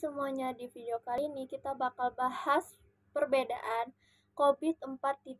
semuanya, di video kali ini kita bakal bahas perbedaan COVID 4.1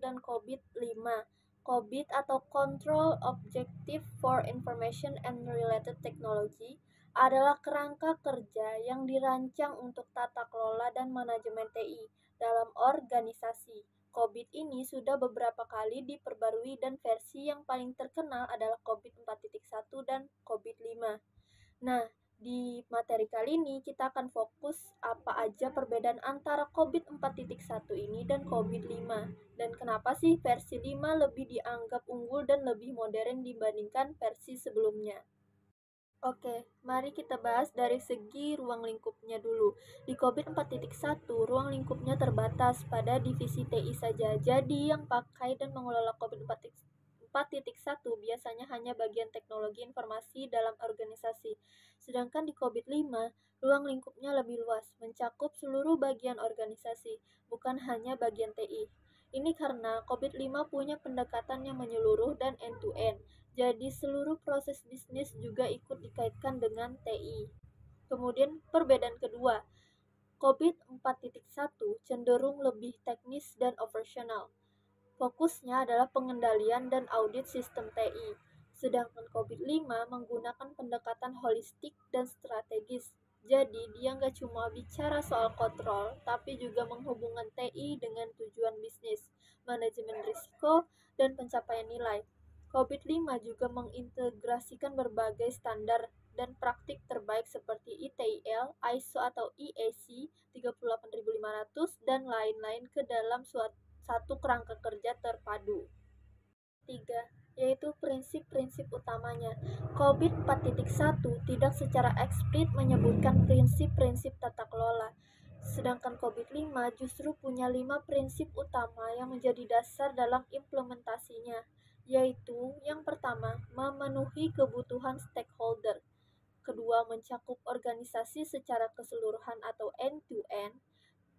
dan COVID 5. COVID atau Control Objective for Information and Related Technology adalah kerangka kerja yang dirancang untuk tata kelola dan manajemen TI dalam organisasi. COVID ini sudah beberapa kali diperbarui dan versi yang paling terkenal adalah COVID 4.1 dan COVID 5. Nah, di materi kali ini kita akan fokus apa aja perbedaan antara COVID 4.1 ini dan COVID 5 dan kenapa sih versi 5 lebih dianggap unggul dan lebih modern dibandingkan versi sebelumnya. Oke, mari kita bahas dari segi ruang lingkupnya dulu. Di COVID 4.1, ruang lingkupnya terbatas pada divisi TI saja. Jadi yang pakai dan mengelola COVID 4.1 biasanya hanya bagian teknologi informasi dalam organisasi. Sedangkan di COVID 5, ruang lingkupnya lebih luas, mencakup seluruh bagian organisasi, bukan hanya bagian TI. Ini karena COVID 5 punya pendekatan yang menyeluruh dan end-to-end. Jadi seluruh proses bisnis juga ikut dikaitkan dengan TI. Kemudian perbedaan kedua, COVID 4.1 cenderung lebih teknis dan operasional. Fokusnya adalah pengendalian dan audit sistem TI. Sedangkan COVID 5 menggunakan pendekatan holistik dan strategis. Jadi dia nggak cuma bicara soal kontrol, tapi juga menghubungkan TI dengan tujuan bisnis, manajemen risiko, dan pencapaian nilai. COVID 5 juga mengintegrasikan berbagai standar dan praktik terbaik seperti ITIL, ISO atau IEC 38500 dan lain-lain ke dalam satu kerangka kerja terpadu. 3. Yaitu prinsip-prinsip utamanya. COVID 4.1 tidak secara eksplisit menyebutkan prinsip-prinsip tata kelola. Sedangkan COVID 5 justru punya 5 prinsip utama yang menjadi dasar dalam implementasinya, yaitu yang pertama, memenuhi kebutuhan stakeholder. Kedua, mencakup organisasi secara keseluruhan atau end-to-end.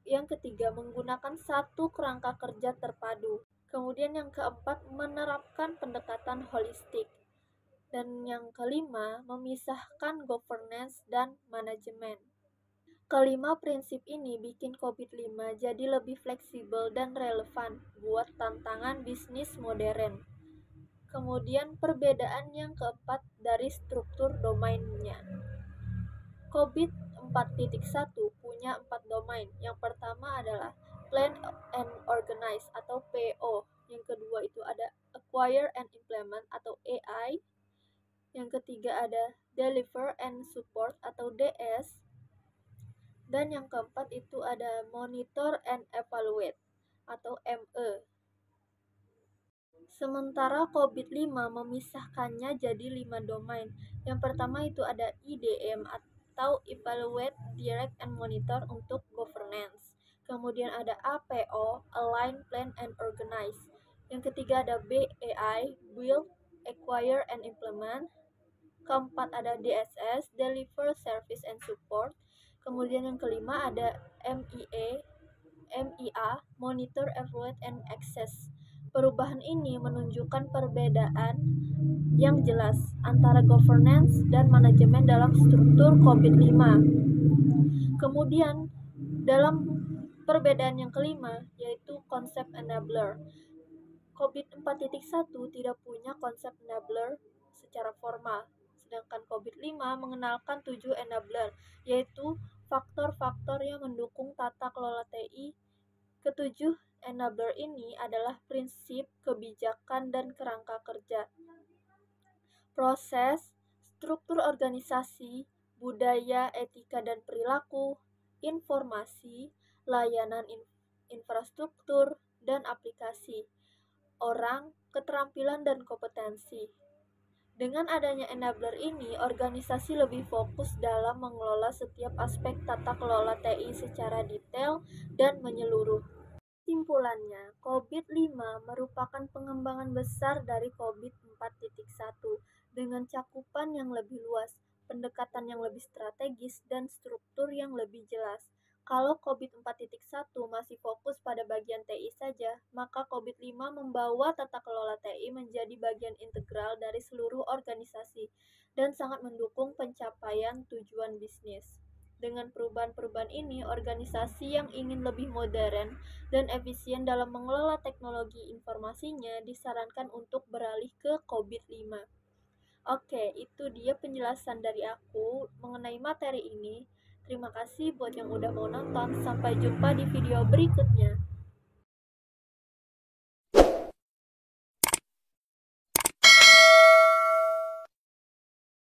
Yang ketiga, menggunakan satu kerangka kerja terpadu. Kemudian yang keempat, menerapkan pendekatan holistik. Dan yang kelima, memisahkan governance dan manajemen. Kelima prinsip ini bikin COVID 5 jadi lebih fleksibel dan relevan buat tantangan bisnis modern. Kemudian perbedaan yang keempat dari struktur domainnya. COVID 4.1 punya 4 domain. Yang pertama adalah Plan and Organize atau PO. Yang kedua itu ada Acquire and Implement atau AI. Yang ketiga ada Deliver and Support atau DS. Dan yang keempat itu ada Monitor and Evaluate atau ME. Sementara COVID 5 memisahkannya jadi 5 domain. Yang pertama itu ada IDM atau Evaluate, Direct, and Monitor untuk governance. Kemudian ada APO, Align, Plan, and Organize. Yang ketiga ada BAI, Build, Acquire, and Implement. Keempat ada DSS, Deliver, Service, and Support. Kemudian yang kelima ada MIA, Monitor, Evaluate, and Access. Perubahan ini menunjukkan perbedaan yang jelas antara governance dan manajemen dalam struktur COVID 5. Kemudian dalam perbedaan yang kelima yaitu konsep enabler. COVID 4.1 tidak punya konsep enabler secara formal, sedangkan COVID 5 mengenalkan 7 enabler, yaitu faktor-faktor yang mendukung tata kelola TI. Ketujuh enabler ini adalah prinsip, kebijakan, dan kerangka kerja, proses, struktur organisasi, budaya, etika dan perilaku, informasi, layanan infrastruktur, dan aplikasi, orang, keterampilan, dan kompetensi. Dengan adanya enabler ini, organisasi lebih fokus dalam mengelola setiap aspek tata kelola TI secara detail dan menyeluruh. Kesimpulannya, COVID 5 merupakan pengembangan besar dari COVID 4.1 dengan cakupan yang lebih luas, pendekatan yang lebih strategis, dan struktur yang lebih jelas. Kalau COVID 4.1 masih fokus pada bagian TI saja, maka COVID 5 membawa tata kelola TI menjadi bagian integral dari seluruh organisasi dan sangat mendukung pencapaian tujuan bisnis. Dengan perubahan-perubahan ini, organisasi yang ingin lebih modern dan efisien dalam mengelola teknologi informasinya disarankan untuk beralih ke COVID-5. Oke, itu dia penjelasan dari aku mengenai materi ini. Terima kasih buat yang udah mau nonton. Sampai jumpa di video berikutnya.